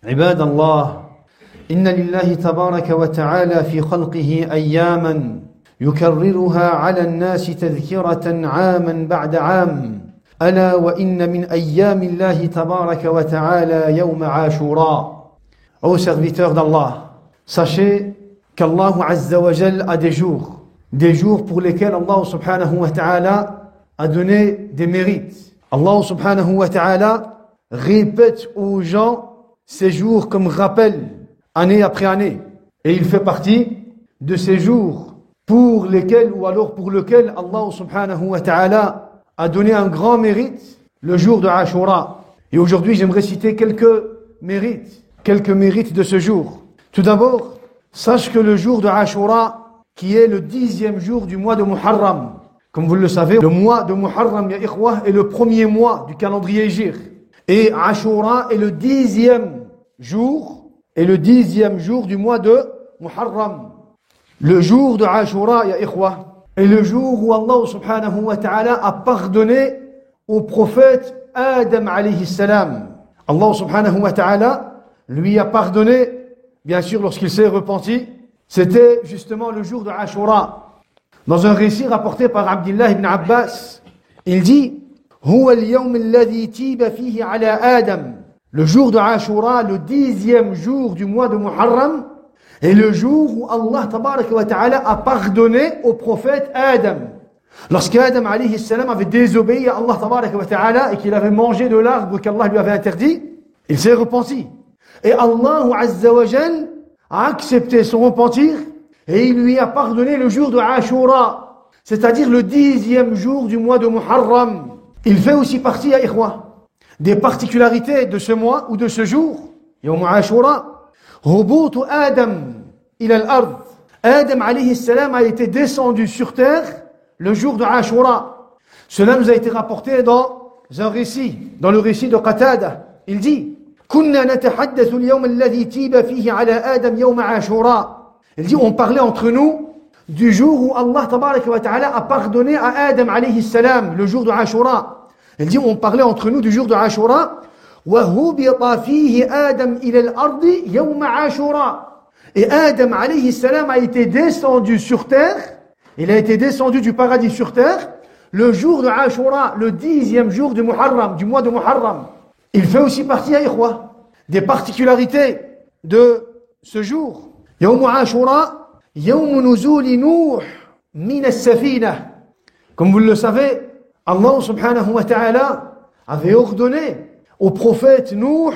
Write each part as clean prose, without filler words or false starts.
عباد الله إن لله تبارك وتعالى في خلقه أياما يكررها على الناس تذكرة عاما بعد عام ألا وإن من أيام الله تبارك وتعالى يوم عاشوراء. Ô serviteurs d'Allah, sachez qu'Allah Azza wa Jal a des jours pour lesquels Allah subhanahu wa ta'ala a donné des mérites. Allah subhanahu wa ta'ala répète aux gens ces jours comme rappel, année après année. Et il fait partie de ces jours pour lequel Allah subhanahu wa ta'ala a donné un grand mérite, le jour de Ashura. Et aujourd'hui, j'aimerais citer quelques mérites de ce jour. Tout d'abord, sache que le jour de Ashura, qui est le 10e jour du mois de Muharram, comme vous le savez, le mois de Muharram, ya ikhwah, est le premier mois du calendrier hijr. Et Ashura est le 10e jour du mois de Muharram. Le jour de Ashura, ya ikhwah, est le jour où Allah subhanahu wa ta'ala a pardonné au prophète Adam alayhi salam. Allah subhanahu wa ta'ala lui a pardonné, bien sûr, lorsqu'il s'est repenti. C'était justement le jour de Ashura. Dans un récit rapporté par Abdullah ibn Abbas, il dit Huwa al-yawm alladhi tiba fihi ala Adam. Le jour de Ashura, le 10e jour du mois de Muharram, est le jour où Allah tabaraka wa ta'ala a pardonné au prophète Adam. Lorsqu'Adam alayhi salam avait désobéi à Allah tabaraka wa ta'ala et qu'il avait mangé de l'arbre qu'Allah lui avait interdit, il s'est repenti. Et Allah Azza wa Jal a accepté son repentir et il lui a pardonné le jour de Ashura, c'est-à-dire le 10e jour du mois de Muharram. Il fait aussi partie, ya ikhwa, des particularités de ce mois ou de ce jour, Yawm Ashura, Hubutu Adam ila al-ard. Adam alayhi salam a été descendu sur terre le jour de Ashura. Cela nous a été rapporté dans le récit de Qatada. Il dit Kunna natahaddathu al-yawm alladhi tiba fihi ala Adam yawm Ashura. Il dit, on parlait entre nous du jour où Allah tabaraka wa ta'ala a pardonné à Adam alayhi salam, le jour de Ashura. Il dit, on parlait entre nous du jour de Ashura. وَهُبِطَ فِيهِ آدَمْ إِلَى الْأَرْضِ يَوْمَ عَاشُورَا. Et Adam alayhi salam a été descendu sur terre, il a été descendu du paradis sur terre, le jour de Ashura, le 10e jour du Muharram, du mois de Muharram. Il fait aussi partie, ya ikhwa, des particularités de ce jour. يوم عاشوراء يوم نزول نوح من السفينة. Comme vous le savez, Allah subhanahu wa ta'ala avait ordonné au prophète Nuh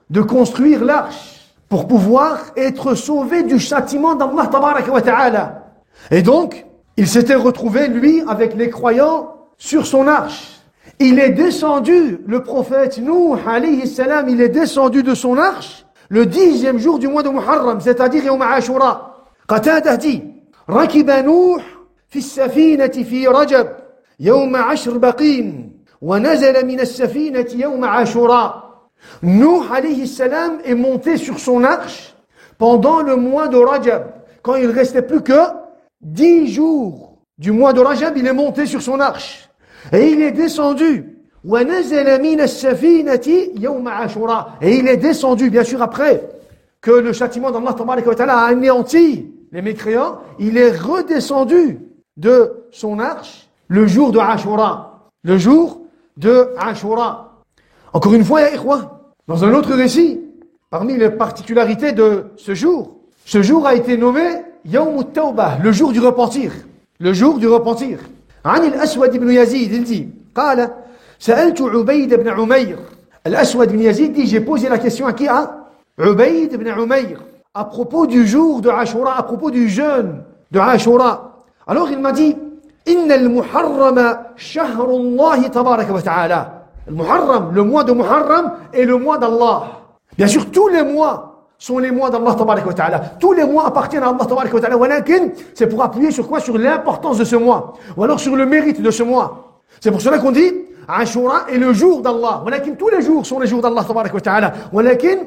de construire l'arche pour pouvoir être sauvé du châtiment d'Allah tabaraka wa ta'ala. Et donc, il s'était retrouvé, lui, avec les croyants sur son arche. Il est descendu, le prophète Nuh alayhi salam, il est descendu de son arche le 10e jour du mois de Muharram, c'est-à-dire Yawm Ashura. Qatada dit ركب نوح في السفينة في رجب يوم 10 بقين ونزل من السفينة يوم عاشوراء. Nuh alayhi salam est monté sur son arche pendant le mois de Rajab. Quand il restait plus que 10 jours du mois de Rajab, il est monté sur son arche. Et il est descendu. وَنَزَلَ مِنَ السَّفِينَةِ يَوْمَ عَاشُورَا. Et il est descendu, bien sûr, après que le châtiment d'Allah tabaraka wa ta'ala a anéanti les mécréants, il est redescendu de son arche le jour de Ashura. Le jour de Ashura. Encore une fois, ya ikhwa, dans un autre récit, parmi les particularités de ce jour a été nommé Yawm al-Tawbah, le jour du repentir. Le jour du repentir. عن الأسود بن يزيد il dit, قال سألت عبيد بن عمير. Al-Aswad ibn Yazid dit, j'ai posé la question à qui? À Ubayd ibn Umayr, à propos du jour de Ashura, à propos du jeûne de Ashura. Alors il m'a dit, Inna al-Muharram shahrullahi tabaraka wa ta'ala. Al-Muharram, le mois de Muharram est le mois d'Allah. Bien sûr, tous les mois sont les mois d'Allah tabaraka wa ta'ala. Tous les mois appartiennent à Allah tabaraka wa ta'ala. Walakin, c'est pour appuyer sur quoi? Sur l'importance de ce mois. Ou alors sur le mérite de ce mois. C'est pour cela qu'on dit, Ashura est le jour d'Allah. Walakin, tous les jours sont les jours d'Allah tabaraka wa ta'ala. Walakin,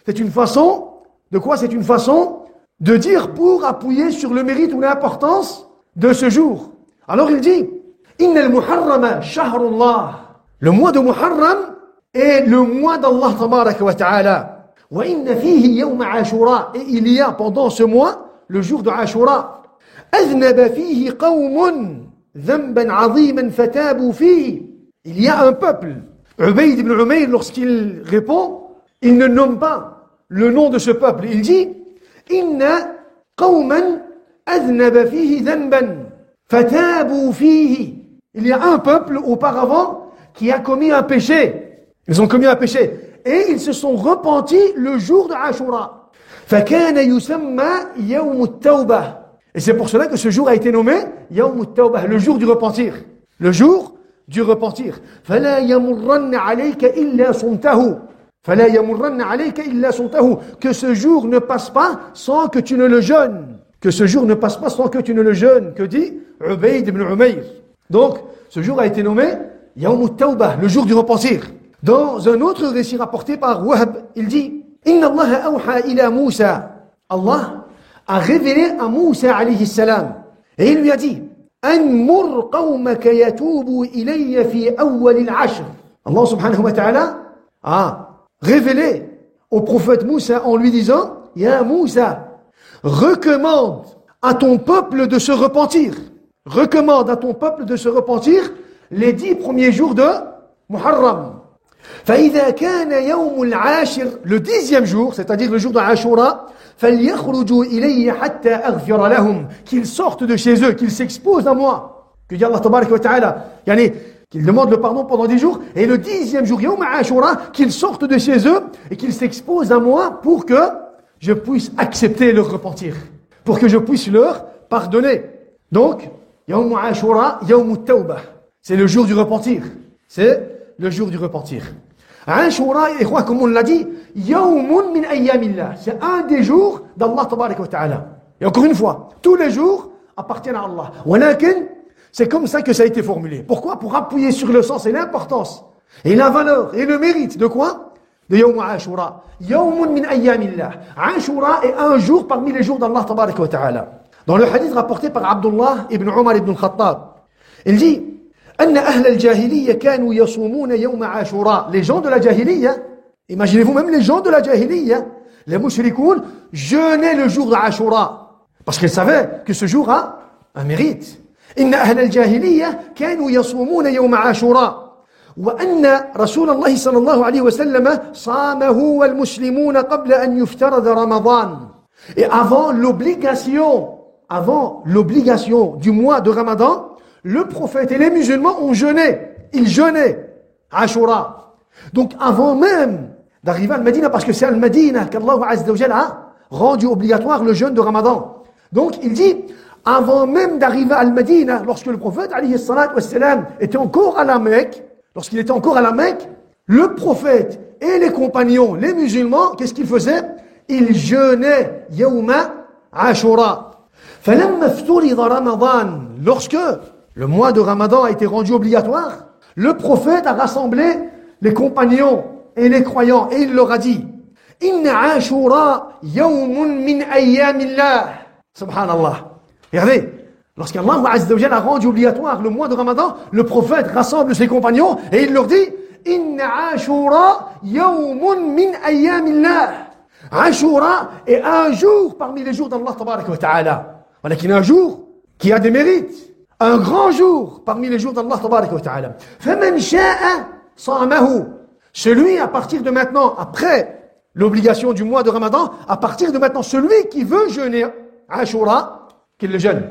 c'est une façon, de quoi? C'est une façon de dire pour appuyer sur le mérite ou l'importance de ce jour. Alors il dit, Inna al-Muharram shahrullah. Le mois de Muharram est le mois d'Allah tabaraka wa ta'ala. وإن فيه يوم عاشوراء. Et il y a pendant ce mois, le jour de Ashura, أذنب فيه قوم ذنبا عظيما فتابوا فيه. Il y a un peuple. Ubayd ibn Umayr, lorsqu'il répond, il ne nomme pas le nom de ce peuple. Il dit Inna qawman adhnaba fihi dhanban fatabu fihi. Il y a un peuple auparavant qui a commis un péché. Ils ont commis un péché. Et ils se sont repentis le jour de Ashura. Fakana yusamma yawm at-tawbah. Et c'est pour cela que ce jour a été nommé Yawm at-tawbah, le jour du repentir. Le jour du repentir. فلا يمرن عليك إلا صمته. فلا يمرن عليك إلا صمته. Que ce jour ne passe pas sans que tu ne le jeûnes. Que ce jour ne passe pas sans que tu ne le jeûnes. Que dit Ubayd ibn Umayr. Donc, ce jour a été nommé Yawm at-Tawbah, le jour du repentir. Dans un autre récit rapporté par Wahb, il dit Inna Allah awha ila Musa. Allah a révélé à Moussa alayhi salam. Et il lui a dit أنمر قومك يتوبوا إلي في أول العشر. Allah subhanahu wa ta'ala a révélé au prophète Moussa en lui disant Ya Moussa, recommande à ton peuple de se repentir. Recommande à ton peuple de se repentir les 10 premiers jours de Muharram. فإذا كان يوم العاشر, le 10e jour, c'est-à-dire le jour de Ashura, فليخرجوا إلي حتى أغفر لهم, qu'ils sortent de chez eux, qu'ils s'exposent à moi. Que dit Allah tabarak wa ta'ala, yani, qu'ils demandent le pardon pendant 10 jours, et le 10e jour, Yawm Ashura, qu'ils sortent de chez eux et qu'ils s'exposent à moi pour que je puisse accepter leur repentir, pour que je puisse leur pardonner. Donc, Yawm Ashura, Yawm at-Tawbah, c'est le jour du repentir. C'est le jour du repentir. Ashura, comme on l'a dit, Yawmun min ayyamillah. C'est un des jours d'Allah tabarak wa ta'ala. Et encore une fois, tous les jours appartiennent à Allah. Walakin, c'est comme ça que ça a été formulé. Pourquoi? Pour appuyer sur le sens et l'importance et la valeur et le mérite de quoi? De Yawm Ashura. Yawmun min ayyamillah. Ashura est un jour parmi les jours d'Allah tabarak wa ta'ala. Dans le hadith rapporté par Abdullah ibn Umar ibn al-Khattab, il dit أن أهل الجاهلية كانوا يصومون يوم عاشوراء. Les gens de la jahiliya, imaginez-vous même les gens de la jahiliya, les mushrikoun, jeûnaient le jour de Ashura. Parce qu'ils savaient que ce jour a un mérite. إن أهل الجاهلية كانوا يصومون يوم عاشوراء. وأن رسول الله صلى الله عليه وسلم صامه والمسلمون قبل أن يفترض رمضان. Et avant l'obligation du mois de Ramadan, le prophète et les musulmans ont jeûné. Ils jeûnaient Ashura. Donc avant même d'arriver à Al-Madina, parce que c'est Al-Madina qu'Allah Azza wa Jalla a rendu obligatoire le jeûne de Ramadan. Donc il dit, avant même d'arriver à Al-Madina, lorsque le prophète alayhi salatu wassalam était encore à la Mecque, lorsqu'il était encore à la Mecque, le prophète et les compagnons, les musulmans, qu'est-ce qu'ils faisaient? Ils jeûnaient Yawma Ashura. فَلَمَّا افْتُرِضَ رَمَضَانَ. Lorsque le mois de Ramadan a été rendu obligatoire, le prophète a rassemblé les compagnons et les croyants et il leur a dit Inna Ashura yawmun min ayyamillah. Subhanallah. Regardez, lorsqu'Allah Azza wa Jalla a rendu obligatoire le mois de Ramadan, le prophète rassemble ses compagnons et il leur dit Inna Ashura yawmun min ayyamillah. Ashura est un jour parmi les jours d'Allah tabarak wa ta'ala. Voilà qu'il y a un jour qui a des mérites. Un grand jour parmi les jours d'Allah tabarak wa ta'ala. فَمَنْ شَاءَ صَامَهُ. Celui à partir de maintenant, après l'obligation du mois de Ramadan, à partir de maintenant, celui qui veut jeûner Ashura, qu'il le jeûne.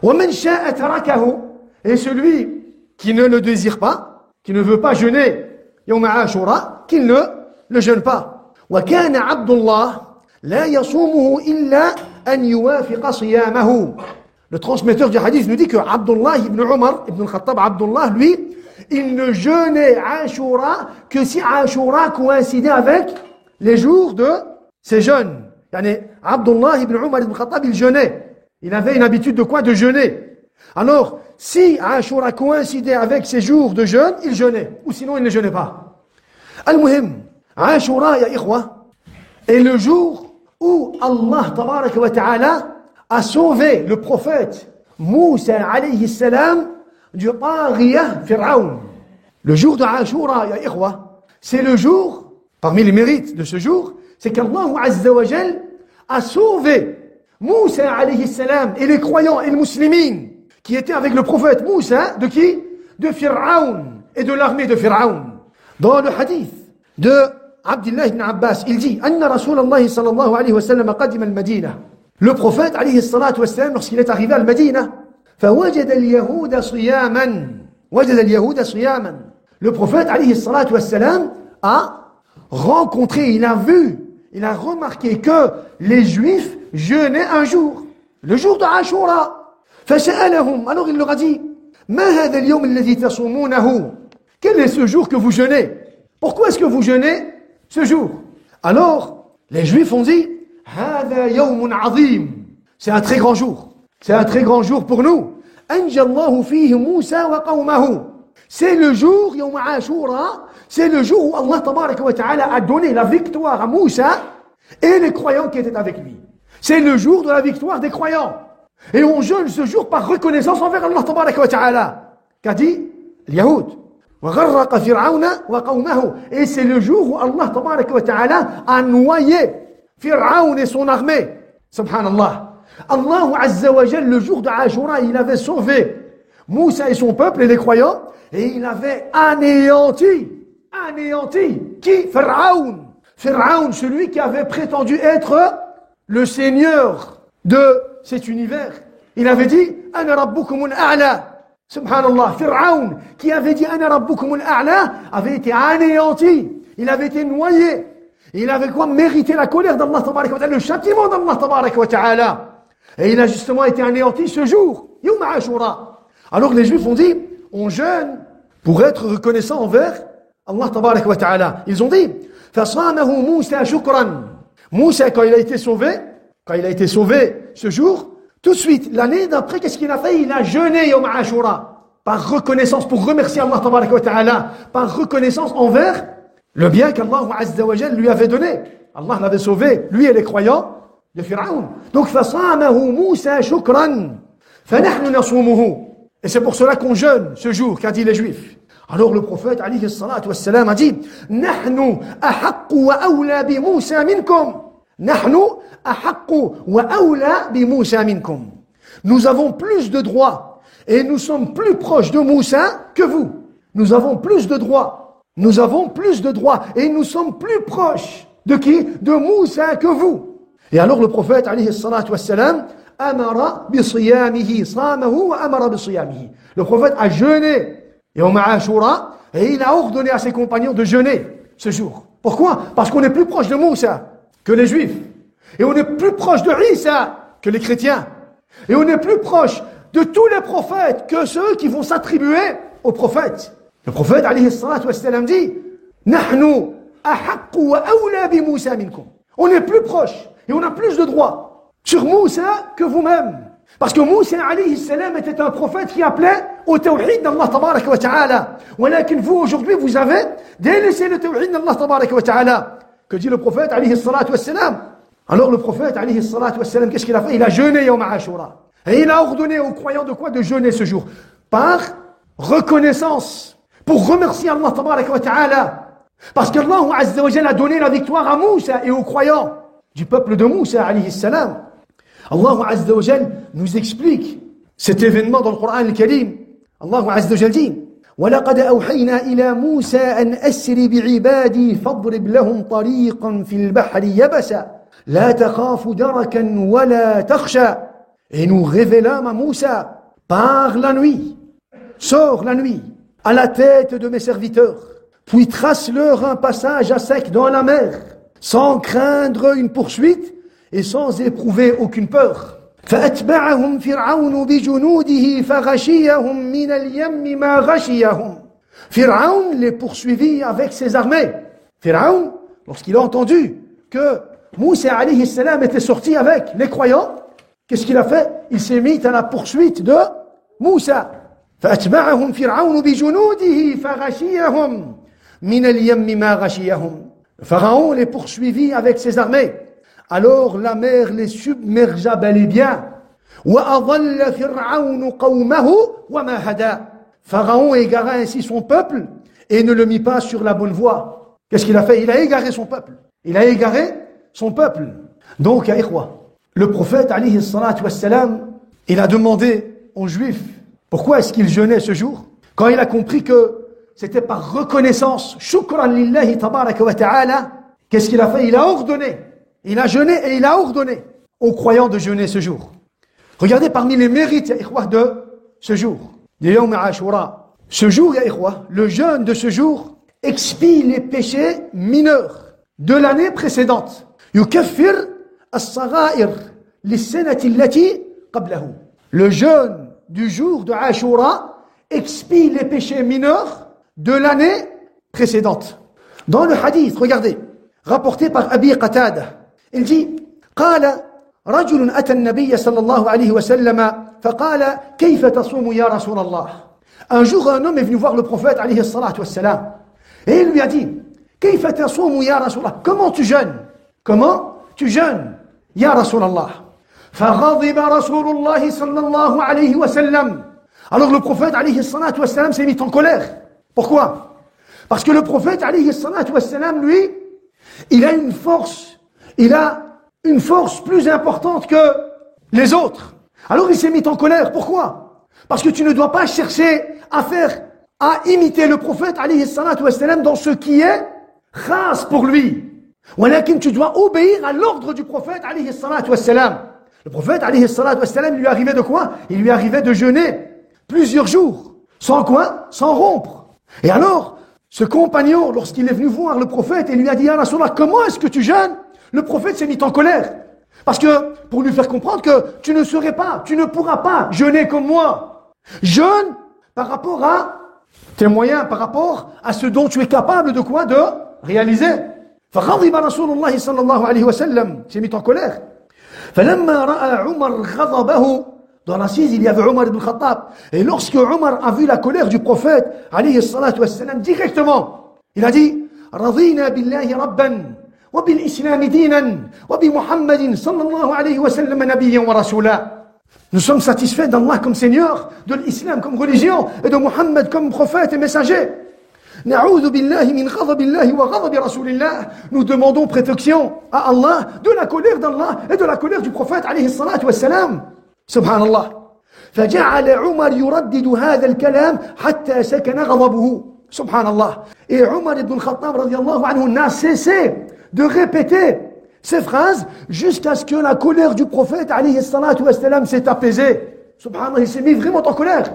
وَمَنْ شَاءَ تَرَكَهُ. Et celui qui ne le désire pas, qui ne veut pas jeûner Yawm Ashura, qu'il ne le jeûne pas. وَكَانَ عَبْدُ اللَّهِ لَا يَصُومُهُ إِلَّا أَنْ يُوَافِقَ صِيَامَهُ. Le transmetteur du hadith nous dit que Abdullah ibn Umar ibn al-Khattab, Abdullah, lui, il ne jeûnait Ashura que si Ashura coïncidait avec les jours de ses jeûnes. Yani, Abdullah ibn Umar ibn al-Khattab, il jeûnait. Il avait une habitude de quoi? De jeûner. Alors, si Ashura coïncidait avec ses jours de jeûne, il jeûnait. Ou sinon, il ne jeûnait pas. Al-Muhim, Ashura, ya ikhwa, est le jour où Allah tabaraka wa ta'ala a sauvé le prophète Moussa alayhi salam du Taghiya Fir'aun. Le jour de Ashura, ya ikhwa, c'est le jour, parmi les mérites de ce jour, c'est qu'Allah Azza wa Jal a sauvé Moussa alayhi salam et les croyants et les musulmans qui étaient avec le prophète Moussa, de qui? De Fir'aun et de l'armée de Fir'aun. Dans le hadith de Abdullah ibn Abbas, il dit Anna Rasulallah sallallahu alayhi wa sallam qadim al-Madina. Le prophète alayhi salatu wa sallam, lorsqu'il est arrivé à Al-Madina, فوجد اليهود صياما وجد اليهود صياما. Le prophète alayhi salatu wa sallam a rencontré, il a vu, il a remarqué que les juifs jeûnaient un jour, le jour de Ashura. فسألهم, alors il leur a dit ما هذا اليوم الذي تصومونه? Quel est ce jour que vous jeûnez? Pourquoi est-ce que vous jeûnez ce jour? Alors les juifs ont dit هذا يوم عظيم, c'est un très grand jour, c'est un très grand jour pour nous. أنجى الله فيه موسى وقومه. C'est le jour يوم عاشوراء, c'est le jour où Allah tabaraka wa ta'ala a donné la victoire à Moussa et les croyants qui étaient avec lui. C'est le jour de la victoire des croyants. Et on jeûne ce jour par reconnaissance envers Allah tabaraka wa ta'ala. Qu'a dit Yahoud. وغرق فرعون وقومه. Et c'est le jour où Allah tabaraka wa ta'ala a noyé Fir'aun et son armée. Subhanallah. Allah Azza wa Jal, le jour de Ashura, il avait sauvé Moussa et son peuple et les croyants, et il avait anéanti qui? Fir'aun, celui qui avait prétendu être le seigneur de cet univers. Il avait dit Ana rabbukumul a'la. Subhanallah, Fir'aun qui avait dit Ana rabbukumul a'la avait été anéanti, il avait été noyé. Il avait quoi? Mérité la colère d'Allah tabaraka wa ta'ala, le châtiment d'Allah tabaraka wa ta'ala. Et il a justement été anéanti ce jour, Yom Ashura. Alors les Juifs ont dit, on jeûne pour être reconnaissant envers Allah tabaraka wa ta'ala. Ils ont dit, فَصَامَهُ مُوسَى شُكْرًا. Moussa, quand il a été sauvé ce jour, tout de suite, l'année d'après, qu'est-ce qu'il a fait? Il a jeûné Yom Ashura, par reconnaissance, pour remercier Allah tabaraka wa ta'ala, par reconnaissance envers le bien qu'Allah Azza wa Jal lui avait donné. Allah l'avait sauvé, lui et les croyants de Fir'aun. Donc, فَصَامَهُ مُوسَى شُكْرًا فَنَحْنُ نَصُومُهُ. Et c'est pour cela qu'on jeûne ce jour, qu'a dit les Juifs. Alors le prophète, alayhi salatu wassalam, a dit نَحْنُ أَحَقُّ وَأَوْلَى بِمُوسَى مِنْكُمْ. نَحْنُ أَحَقُّ وَأَوْلَى بِمُوسَى مِنْكُمْ. Nous avons plus de droits et nous sommes plus proches de Moussa que vous. Nous avons plus de droits. Nous avons plus de droits et nous sommes plus proches de qui? De Moussa que vous. Et alors le prophète, alayhi salatu wassalam, amara bisiyamihi, samahu wa amara bisiyamihi. Le prophète a jeûné Yom Ashura et il a ordonné à ses compagnons de jeûner ce jour. Pourquoi? Parce qu'on est plus proche de Moussa que les Juifs. Et on est plus proche de Isa que les chrétiens. Et on est plus proche de tous les prophètes que ceux qui vont s'attribuer aux prophètes. Le prophète, alayhi salatu wassalam, dit Nahnu ahaqqu wa awla bi Moussa minkum. On est plus proche et on a plus de droits sur Moussa que vous-même. Parce que Moussa, alayhi salam, était un prophète qui appelait au tawhid d'Allah tabaraka wa ta'ala. Walakin vous, aujourd'hui, vous avez délaissé le tawhid d'Allah tabaraka wa ta'ala. Que dit le prophète, alayhi salatu wassalam? Alors le prophète, alayhi salatu wassalam, qu'est-ce qu'il a fait? Il a jeûné Yom Ashura. Et il a ordonné aux croyants de quoi? De jeûner ce jour. Par reconnaissance. Pour remercier Allah tabaraka wa ta'ala. Parce qu'Allah Azza wa Jalla a donné la victoire à Moussa et aux croyants du peuple de Moussa alayhi salam. Allah Azza wa Jalla nous explique cet événement dans le Coran al-Karim. Allah Azza wa Jalla dit وَلَقَدْ أَوْحَيْنَا إِلَى مُوسَى أَنْ أَسْرِ بِعِبَادِي فَاضْرِبْ لَهُمْ طَرِيقًا فِي الْبَحْرِ يَبَسًا لَا تَخَافُ دَرَكًا وَلَا تَخْشَى. Et nous révélâmes à Moussa par la nuit, sors la nuit à la tête de mes serviteurs, puis trace-leur un passage à sec dans la mer, sans craindre une poursuite et sans éprouver aucune peur. فأتبعهم فرعون بجنوده فغشيهم من اليم ما غشيهم. Pharaon les poursuivit avec ses armées. Pharaon, lorsqu'il a entendu que Moussa alayhi salam était sorti avec les croyants, qu'est-ce qu'il a fait? Il s'est mis à la poursuite de Moussa. فأتبعهم فرعون بجنوده فغشيهم من اليم ما غشيهم. Pharaon les poursuivit avec ses armées. Alors la mer les submergea bel et bien. وأضل فرعون قومه وما هدى. Pharaon égara ainsi son peuple et ne le mit pas sur la bonne voie. Qu'est-ce qu'il a fait? Il a égaré son peuple. Il a égaré son peuple. Donc, ya ikhwa, le prophète, alayhi salatu wassalam, il a demandé aux Juifs pourquoi est-ce qu'ils jeûnaient ce jour. Quand il a compris que c'était par reconnaissance, shukran lillahi tabaraka wa ta'ala, qu'est-ce qu'il a fait? Il a ordonné, il a jeûné et il a ordonné aux croyants de jeûner ce jour. Regardez parmi les mérites, ya ikhwa, de ce jour, de Yawm Ashura. Ce jour, ya ikhwa, le jeûne de ce jour expie les péchés mineurs de l'année précédente. Yukaffir as-sagha'ir lis-sanati allati qablahu. Le jeûne du jour de Ashura expie les péchés mineurs de l'année précédente. Dans le hadith, regardez, rapporté par Abi Qatada, il dit قال رجل أتى النبي صلى الله عليه وسلم فقال كيف تصوم يا رسول الله. Un jour, un homme est venu voir le prophète عليه الصلاة والسلام et il lui a dit كيف تصوم يا رسول الله. Comment tu jeûnes? Comment tu jeûnes يا رسول الله. فغضب رسول الله صلى الله عليه وسلم. Alors le prophète عليه الصلاة والسلام s'est mis en colère. Pourquoi? Parce que le prophète عليه الصلاة والسلام, lui, il a une force plus importante que les autres. Alors il s'est mis en colère. Pourquoi? Parce que tu ne dois pas chercher à imiter le prophète alayhi salatu wassalam dans ce qui est khas pour lui. Walakin tu dois obéir à l'ordre du prophète alayhi salatu wassalam. Le prophète alayhi salatu wassalam, lui arrivait de quoi? Il lui arrivait de jeûner plusieurs jours. Sans quoi? Sans rompre. Et alors, ce compagnon, lorsqu'il est venu voir le prophète, il lui a dit, Ya Rasulallah, comment est-ce que tu jeûnes? Le prophète s'est mis en colère. Parce que, pour lui faire comprendre que tu ne pourras pas jeûner comme moi. Jeûne par rapport à tes moyens, par rapport à ce dont tu es capable de quoi? De réaliser. فغضب رسول الله صلى الله عليه وسلم, s'est mis en colère. فلما رأى عمر غضبه, dans l'assise il y avait Omar ibn Khattab. Et lorsque Omar a vu la colère du prophète alayhi salatu wassalam, directement, il a dit, رضينا بالله ربا وبالإسلام دينا وبمحمد صلى الله عليه وسلم نبيا ورسولا. Nous sommes satisfaits d'Allah comme Seigneur, de l'Islam comme religion et de Muhammad comme prophète et messager. نعوذ بالله من غضب الله وغضب رسول الله. Nous demandons protection à Allah de la colère d'Allah et de la colère du prophète عليه الصلاة والسلام. سبحان الله. فجعل عمر يردد هذا الكلام حتى سكن غضبه. سبحان الله. Et Omar ibn Khattab radiyallahu anhu n'a cessé de répéter ces phrases jusqu'à ce que la colère du prophète alayhi salatu wassalam s'est apaisée. Subhanallah, il s'est mis vraiment en colère.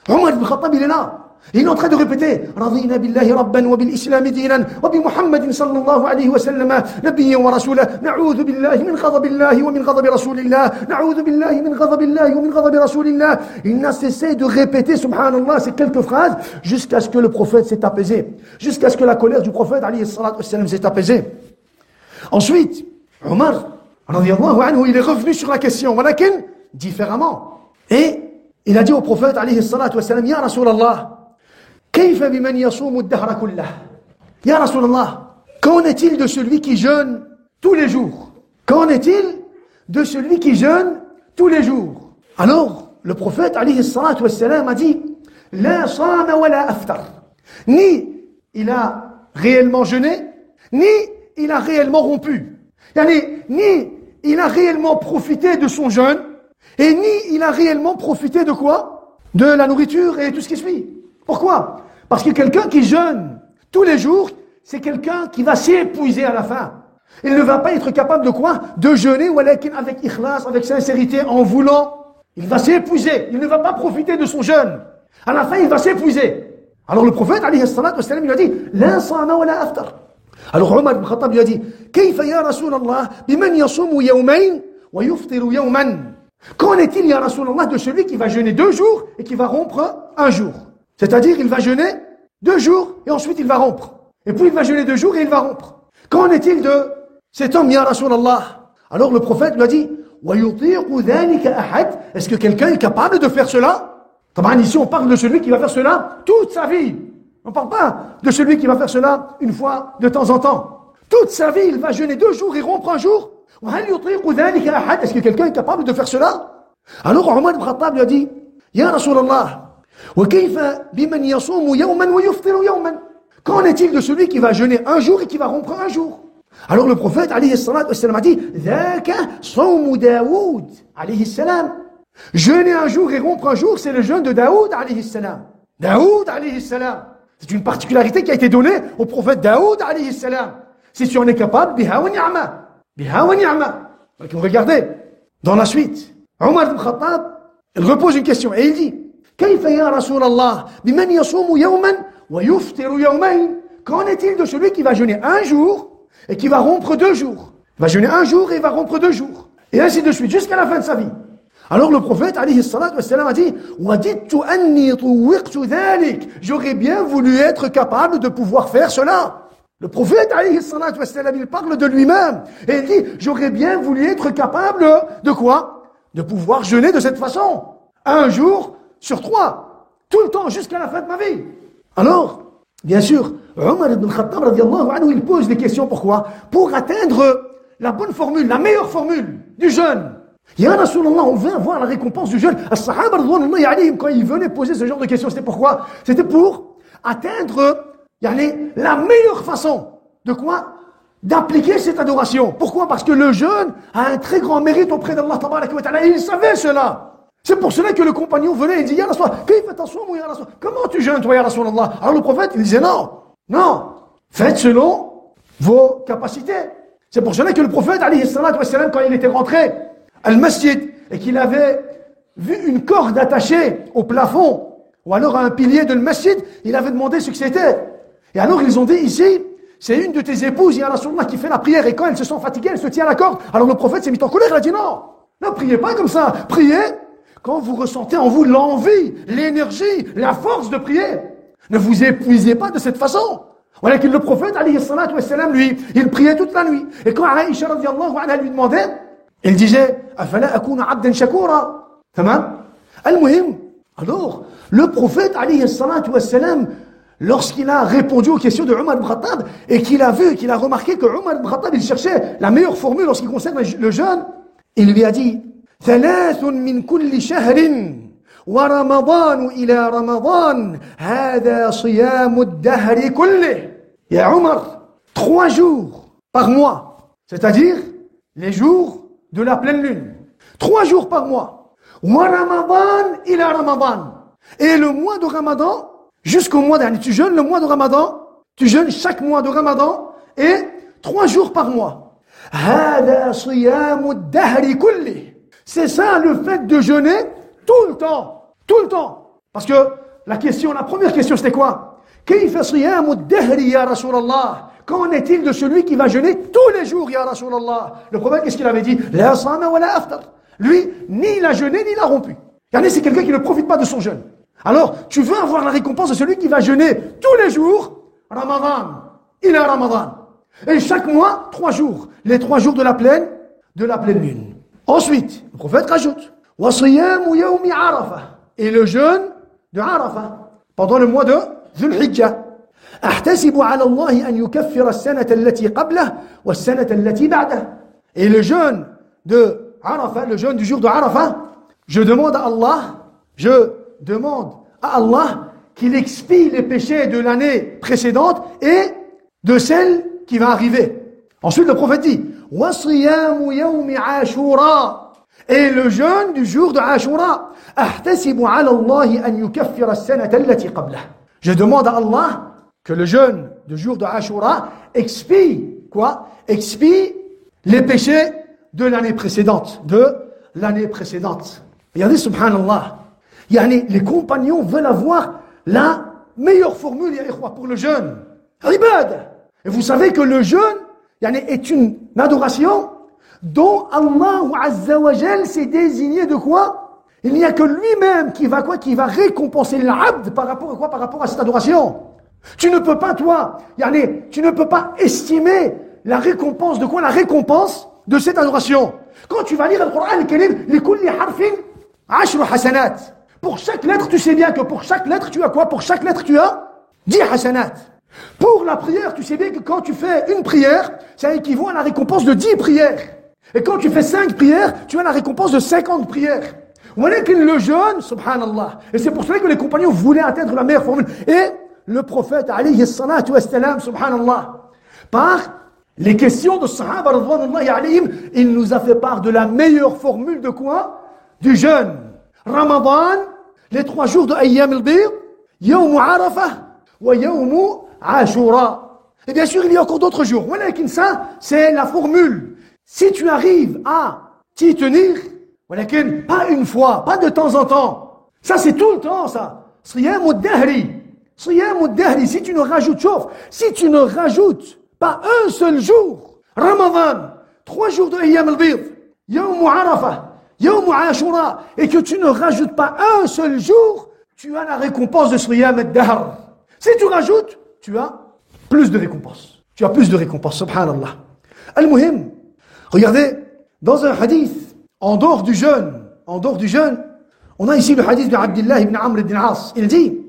Omar ibn Khattab, il est là. Il est en train de répéter رضينا بالله ربا وبالإسلام دينا وبمحمد صلى الله عليه وسلم نبيا ورسولا نعوذ بالله من غضب الله ومن غضب رسول الله نعوذ بالله من غضب الله ومن غضب رسول الله. Il n'a cessé de répéter subhanallah ces quelques phrases jusqu'à ce que le prophète s'est apaisé, jusqu'à ce que la colère du prophète alayhi salatu wassalam s'est apaisée. Ensuite, Omar radiyallahu anhu, il est revenu sur la question, walakin différemment, et il a dit au prophète alayhi salatu wassalam, Ya Rasulallah, كيف بمن يصوم الدهر كله. Ya Rasulallah, qu'en est-il de celui qui jeûne tous les jours? Qu'en est-il de celui qui jeûne tous les jours? Alors, le prophète alayhi salatu wassalam a dit, La sama wa la aftar. Ni il a réellement jeûné, ni il a réellement rompu. Ni il a réellement profité de son jeûne, et ni il a réellement profité de quoi? De la nourriture et tout ce qui suit. Pourquoi? Parce que quelqu'un qui jeûne tous les jours, c'est quelqu'un qui va s'épuiser à la fin. Il ne va pas être capable de quoi? De jeûner, avec ikhlas, avec sincérité, en voulant. Il va s'épuiser. Il ne va pas profiter de son jeûne. À la fin, il va s'épuiser. Alors le prophète, alayhi salatu wassalam, il a dit, La sama wa la aftar. Alors Omar ibn Khattab lui a dit, Kayfa ya Rasulallah, biman yasumu yawmayn wa yuftiru yawman. Qu'en est-il, ya Rasulallah, de celui qui va jeûner 2 jours et qui va rompre un jour? C'est-à-dire, il va jeûner 2 jours et ensuite il va rompre. Et puis il va jeûner 2 jours et il va rompre. Qu'en est-il de cet homme, ya Rasulallah? Alors le prophète lui a dit, est-ce que quelqu'un est capable de faire cela? Ici on parle de celui qui va faire cela toute sa vie. On ne parle pas de celui qui va faire cela une fois de temps en temps. Toute sa vie, il va jeûner 2 jours et rompre un jour. Est-ce que quelqu'un est capable de faire cela? Alors Omar ibn Khattab lui a dit, Ya Rasulallah, qu'en est-il de celui qui va jeûner un jour et qui va rompre un jour? Alors le prophète, alayhi salatu wassalam, a dit, ذاك صوم داود, alayhi salam. Jeûner un jour et rompre un jour, c'est le jeûne de Daoud, alayhi salam. Daoud, alayhi salam. C'est une particularité qui a été donnée au prophète Daoud, alayhi salam. Si tu en es capable, biha wa ni'ma. Biha wa ni'ma. Donc regardez, dans la suite, Omar ibn Khattab, il repose une question et il dit, كيف يا رسول الله بمن يصوم يوما ويفطر يومين? Qu'en est-il de celui qui va jeûner un jour et qui va rompre 2 jours? Il va jeûner un jour et il va rompre 2 jours. Et ainsi de suite, jusqu'à la fin de sa vie. Alors le prophète, alayhi salatu wassalam, a dit, وَدِدْتُ أَنِّي طُوِّقْتُ ذَلِكَ. J'aurais bien voulu être capable de pouvoir faire cela. Le prophète, alayhi salatu wassalam, il parle de lui-même. Et il dit, j'aurais bien voulu être capable de quoi? De pouvoir jeûner de cette façon. Un jour sur 3. Tout le temps, jusqu'à la fin de ma vie. Alors, bien sûr, Omar ibn Khattab, radiallahu anhu, il pose des questions. Pourquoi? Pour atteindre la bonne formule, la meilleure formule du jeûne. Ya Rasulallah, on veut avoir la récompense du jeûne. As-sahaba, radouanullahi alayhim, quand ils venaient poser ce genre de questions, c'était pourquoi? C'était pour atteindre la meilleure façon. De quoi? D'appliquer cette adoration. Pourquoi? Parce que le jeûne a un très grand mérite auprès d'Allah tabaraka wa ta'ala. Il savait cela. C'est pour cela que le compagnon venait et dit, Ya Rasulallah, comment tu jeûnes, toi, Ya Rasulallah? Alors le prophète, il disait, non, faites selon vos capacités. C'est pour cela que le prophète, alayhi salatu wassalam, quand il était rentré al-masjid et qu'il avait vu une corde attachée au plafond ou alors à un pilier de al-masjid, il avait demandé ce que c'était. Et alors ils ont dit, ici, c'est une de tes épouses, Ya Rasulallah, qui fait la prière et quand elle se sent fatiguée, elle se tient à la corde. Alors le prophète s'est mis en colère, il a dit, non, priez pas comme ça, priez quand vous ressentez en vous l'envie, l'énergie, la force de prier. Ne vous épuisez pas de cette façon. Voilà que le prophète, alayhi salatu wassalam, lui, il priait toute la nuit. Et quand Aïcha radiyallahu anha lui demandait, il disait, afala akuna abdan shakura. Tamam? Al-muhim. Alors, le prophète, alayhi salatu wassalam, lorsqu'il a répondu aux questions de Omar ibn Khattab, et qu'il a vu, qu'il a remarqué que Omar ibn Khattab, il cherchait la meilleure formule en ce qui concerne le jeûne, il lui a dit, ثلاث من كل شهر ورمضان إلى رمضان هذا صيام الدهر كله. يا عمر, 3 jours par mois, c'est-à-dire les jours de la pleine lune. 3 jours par mois. ورمضان إلى رمضان. Et le mois de Ramadan, jusqu'au mois dernier, tu jeûnes le mois de Ramadan, tu jeûnes chaque mois de Ramadan, et 3 jours par mois. هذا صيام الدهر كله. C'est ça le fait de jeûner tout le temps. Tout le temps. Parce que la première question c'était quoi? كيف صيام الدهر يا رسول الله? Qu'en est-il de celui qui va jeûner tous les jours, ya Rasulallah? Le prophète, qu'est-ce qu'il avait dit? La sama wa la aftar. Lui, ni il a jeûné, ni il a rompu. Regardez, c'est quelqu'un qui ne profite pas de son jeûne. Alors, tu veux avoir la récompense de celui qui va jeûner tous les jours, Ramadan, il a Ramadan. Et chaque mois, 3 jours. Les 3 jours de la pleine lune. Ensuite, le prophète rajoute, wa siyamu yawmi Arafah. Et le jeûne de Arafah, pendant le mois de Dhul Hijjah. أحتسب على الله أن يكفر السنة التي قبله والسنة التي بعده. Et le jeûne de Arafah, le jeûne du jour de Arafah, je demande à Allah qu'il expie les péchés de l'année précédente et de celle qui va arriver. Ensuite, le prophète dit, وَصِيَامُ يَوْمِ عَاشُورَا. Et le jeûne du jour de Ashura, أحتسب على الله أن يكفر السنة التي قبله. Je demande à Allah que le jeûne du jour de Ashura expie les péchés de l'année précédente. Regardez, subhanallah. Les compagnons veulent avoir la meilleure formule pour le jeûne. Ibad. Et vous savez que le jeûne est une adoration dont Allah Azza wa Jal s'est désigné de quoi? Il n'y a que lui-même qui va récompenser l'abd par rapport à cette adoration. Tu ne peux pas, tu ne peux pas estimer la récompense de quoi? La récompense de cette adoration. Quand tu vas lire le Coran al-Karim, likulli harfin 10 hasanat. Pour chaque lettre, tu sais bien que pour chaque lettre, tu as quoi? Pour chaque lettre, tu as 10 hasanat. Pour la prière, tu sais bien que quand tu fais une prière, ça équivaut à la récompense de 10 prières. Et quand tu fais 5 prières, tu as la récompense de 50 prières. Voilà que le jeûne, subhanallah. Et c'est pour cela que les compagnons voulaient atteindre la meilleure formule. Et le prophète, alayhi salatu wassalam, subhanallah, par Les questions de Sahaba, radhwanullahi alayhim, il nous a fait part de la meilleure formule de quoi? Du jeûne. Ramadan, les 3 jours de Ayyam al-Bid, Yawm Arafah, wa Yawm Ashura. Et bien sûr, il y a encore d'autres jours. Walakin ça, c'est la formule. Si tu arrives à t'y tenir, walakin pas une fois, pas de temps en temps. Ça, c'est tout le temps, ça. Siyam al-Dahri. Siyam al-Dahri. Si tu ne rajoutes, chauffe, si tu ne rajoutes pas un seul jour, Ramadan, 3 jours de Ayyam al-Bid, Yawm Arafah, Yawm Ashura, et que tu ne rajoutes pas un seul jour, tu as la récompense de Siyam al-Dahr. Si tu rajoutes, tu as plus de récompense. Tu as plus de récompense, subhanallah. Al-Muhim, regardez, dans un hadith, en dehors du jeûne, on a ici le hadith de Abdullah ibn Amr ibn As. Il dit,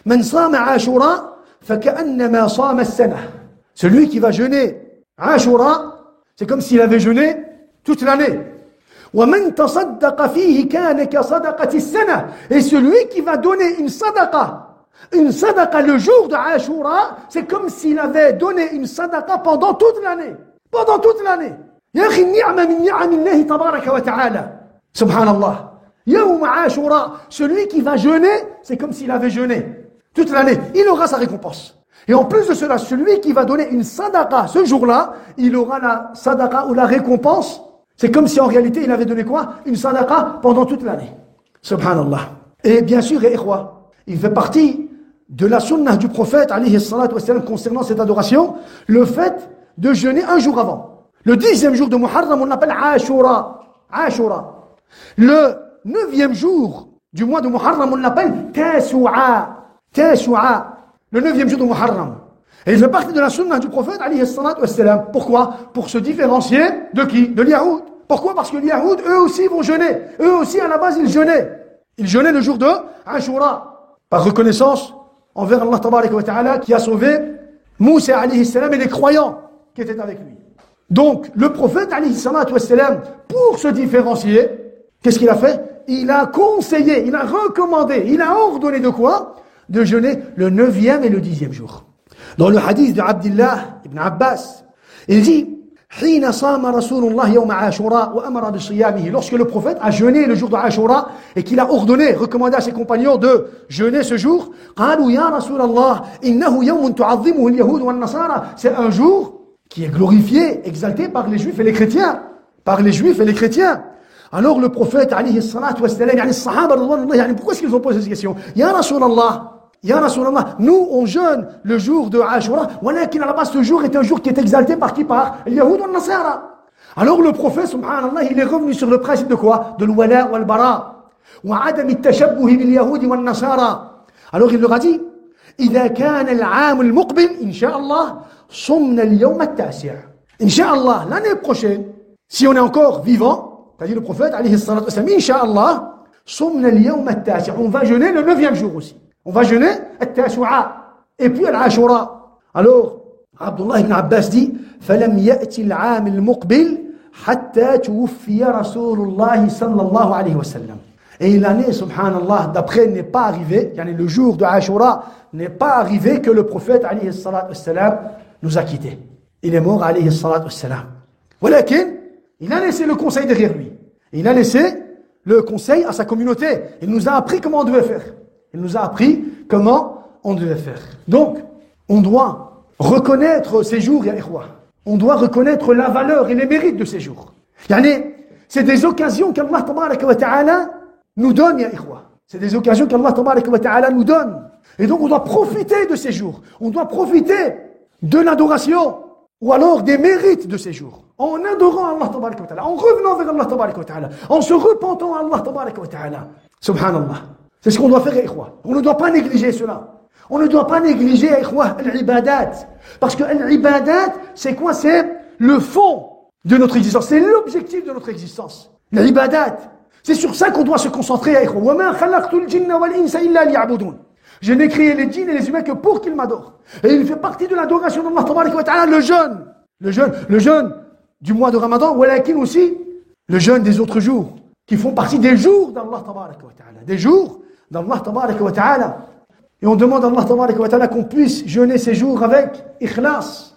Man sama Ashura, faka'annama sama as-sana. Celui qui va jeûner Ashura, c'est comme s'il avait jeûné toute l'année. وَمَنْ تَصَدَّقَ فِيهِ كَانَ كَصَدَقَةِ السَّنَةِ. Et celui qui va donner une sadaqa le jour de Ashura, c'est comme s'il avait donné une sadaqa pendant toute l'année. Pendant toute l'année. يا أخي النعمة من نعم الله تبارك وتعالى. Subhanallah. Yawm Ashura, celui qui va jeûner, c'est comme s'il avait jeûné toute l'année. Il aura sa récompense. Et en plus de cela, celui qui va donner une sadaqa ce jour-là, il aura la sadaqa ou la récompense. C'est comme si en réalité il avait donné quoi? Une sadaqa pendant toute l'année. Subhanallah. Et bien sûr, il fait partie de la sunnah du prophète alayhi salatu wassalam concernant cette adoration, le fait de jeûner un jour avant. Le 10e jour de Muharram, on l'appelle Ashura. Ashura. Le 9e jour du mois de Muharram, on l'appelle Tasu'a. Tasu'a. Le 9e jour de Muharram. Et il fait partie de la sunnah du prophète alayhi salatu wassalam. Pourquoi? Pour se différencier de qui? De l'Yahoud. Pourquoi? Parce que les Yahoud, eux aussi vont jeûner. Eux aussi, à la base, ils jeûnaient. Ils jeûnaient le jour de Ashura. Par reconnaissance envers Allah tabaraka wa ta'ala qui a sauvé Moussa alayhi salam et les croyants qui étaient avec lui. Donc, le prophète alayhi salatu wassalam, pour se différencier, qu'est-ce qu'il a fait? Il a conseillé, il a recommandé, il a ordonné de quoi? De jeûner le 9e et le 10e jour. Dans le hadith de Abdullah ibn Abbas, il dit حين صام رسول الله يوم عاشوراء وأمر بصيامه. Lorsque le prophète a jeûné le jour de Ashura et qu'il a ordonné, recommandé à ses compagnons de jeûner ce jour, قالوا يا رسول الله إنه يوم تعظمه اليهود والنصارى. C'est un jour qui est glorifié, exalté par les juifs et les chrétiens. Par les juifs et les chrétiens. Alors le prophète alayhi salatu wassalam, yani sahaba radhwanullahi, yani pourquoi est-ce qu'ils ont posé cette question? Ya Rasulallah, Ya Rasulallah, nous on jeûne le jour de Ashura, walakin à la base ce jour est un jour qui est exalté par qui? Par les Yahoud ou Nasara. Alors le prophète subhanallah, il est revenu sur le principe de quoi? De l'wala wal bara wa adam at-tashabbuh bil Yahoud wal Nasara. Alors il leur a dit إذا كان العام المقبل إن شاء الله صمنا اليوم التاسع. Inch'Allah, l'année prochaine, si on est encore vivant, t'as dit le prophète alayhi salatu wassalam, Inch'Allah, صمنا اليوم التاسع, on va jeûner le 9e jour aussi. On va jeûner التاسعاء et puis العاشوراء. Alors, Abdullah ibn Abbas dit فلم يأتي العام المقبل حتى توفي رسول الله صلى الله عليه وسلم. Et l'année, subhanallah, d'après n'est pas arrivée, le jour de Ashura n'est pas arrivé que le prophète alayhi salatu wassalam nous a quittés. Il est mort alayhi salatu wassalam. Walakin, il a laissé le conseil derrière lui. Il a laissé le conseil à sa communauté. Il nous a appris comment on devait faire. Il nous a appris comment on devait faire. Donc, on doit reconnaître ces jours, ya ikhwa. On doit reconnaître la valeur et les mérites de ces jours. C'est des occasions qu'Allah tabaraka wa ta'ala nous donne, ya ikhwa. C'est des occasions qu'Allah tabaraka wa ta'ala nous donne. Et donc, on doit profiter de ces jours. On doit profiter de l'adoration ou alors des mérites de ces jours. En adorant Allah tabaraka wa ta'ala, en revenant vers Allah tabaraka wa ta'ala, en se repentant à Allah tabaraka wa ta'ala. Subhanallah. C'est ce qu'on doit faire, ikhwa. On ne doit pas négliger cela. On ne doit pas négliger, ikhwa, l'ibadat. Parce que l'ibadat, c'est quoi? C'est le fond de notre existence. C'est l'objectif de notre existence. L'ibadat. C'est sur ça qu'on doit se concentrer, ikhwa. وَمَا خَلَقْتُ الْجِنَّ وَالْإِنسَ إِلَّا لِيَعْبُدُونَ. Je n'ai créé les djinns et les humains que pour qu'ils m'adorent. Et il fait partie de l'adoration d'Allah tabaraka wa ta'ala, le jeûne. Le jeûne du mois de Ramadan, walakin aussi le jeûne des autres jours, qui font partie des jours d'Allah tabaraka wa ta'ala. Des jours d'Allah tabaraka wa ta'ala. Et on demande à Allah tabaraka wa ta'ala qu'on puisse jeûner ces jours avec ikhlas,